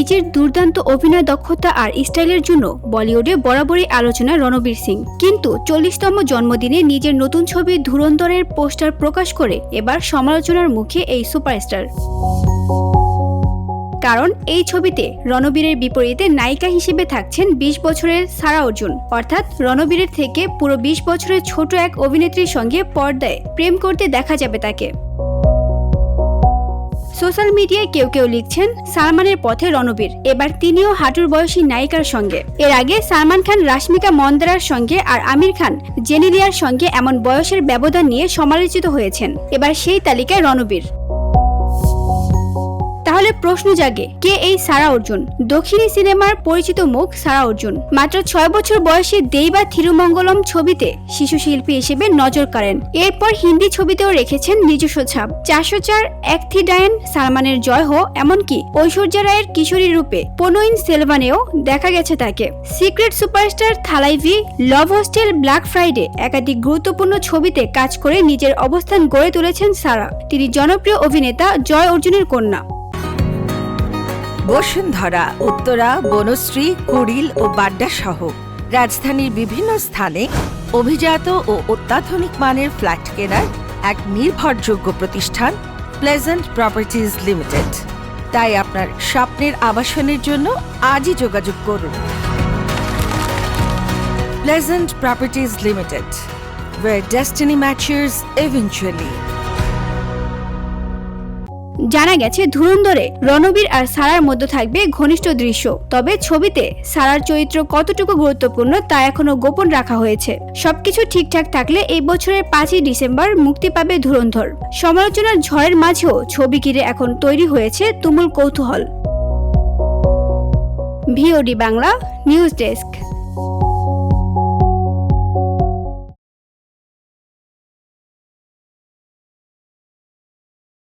নিজের দুর্দান্ত অভিনয় দক্ষতা আর স্টাইলের জন্য বলিউডে বরাবরই আলোচনায় রণবীর সিং। কিন্তু 40তম জন্মদিনে নিজের নতুন ছবি ধুরন্ধরের পোস্টার প্রকাশ করে এবার সমালোচনার মুখে এই সুপারস্টার। কারণ এই ছবিতে রণবীরের বিপরীতে নায়িকা হিসেবে থাকছেন 20 বছরের সারা অর্জুন। অর্থাৎ রণবীরের থেকে পুরো 20 বছরের ছোট এক অভিনেত্রীর সঙ্গে পর্দায় প্রেম করতে দেখা যাবে তাকে। সোশ্যাল মিডিয়ায় কেউ কেউ লিখছেন সালমানের পথে রণবীর, এবার তিনিও হাঁটুর বয়সী নায়িকার সঙ্গে। এর আগে সালমান খান রাশমিকা মন্দারার সঙ্গে আর আমির খান জেনেলিয়ার সঙ্গে এমন বয়সের ব্যবধান নিয়ে সমালোচিত হয়েছেন। এবার সেই তালিকায় রণবীর। তাহলে প্রশ্ন জাগে, কে এই সারা অর্জুন? দক্ষিণী সিনেমার পরিচিত মুখ সারা অর্জুন মাত্র 6 বছর বয়সে দেইবা থিরুমঙ্গলম ছবিতে শিশু শিল্পী হিসেবে নজর কাড়েন। এরপর হিন্দি ছবিতেও রেখেছেন নিজস্ব ছাপ। 404 একথিডায়ন, সালমানের জয় হো, এমনকি ঐশ্বর্যা রায়ের কিশোরী রূপে পোনোইন সেলভানেও দেখা গেছে তাকে। সিক্রেট সুপারস্টার, থালাইভি, লাভ হোস্টেল, ব্ল্যাক ফ্রাইডে একাধিক গুরুত্বপূর্ণ ছবিতে কাজ করে নিজের অবস্থান গড়ে তুলেছেন সারা। তিনি জনপ্রিয় অভিনেতা জয় অর্জুনের কন্যা। বসুন্ধরা, উত্তরা, বনশ্রী, কুড়িল ও বাড্ডা সহ রাজধানীর বিভিন্ন স্থানে অভিজাত ও অত্যাধুনিক মানের ফ্ল্যাট কেনার এক নির্ভরযোগ্য প্রতিষ্ঠান প্লেজেন্ট প্রপার্টিজ লিমিটেড। তাই আপনার স্বপ্নের আবাসনের জন্য আজই যোগাযোগ করুন। Pleasant properties limited, where destiny matches eventually। জানা গেছে ধুরন্ধরে রণবীর আর সারার মধ্যে থাকবে ঘনিষ্ঠ দৃশ্য। তবে ছবিতে সারার চরিত্র কতটুকু গুরুত্বপূর্ণ তা এখনো গোপন রাখা হয়েছে। সবকিছু ঠিকঠাক থাকলে এই বছরের 5ই ডিসেম্বর মুক্তি পাবে ধুরন্ধর। সমালোচনার ঝড়ের মাঝেও ছবি ঘিরে এখন তৈরি হয়েছে তুমুল কৌতূহল। VOD Bangla news desk.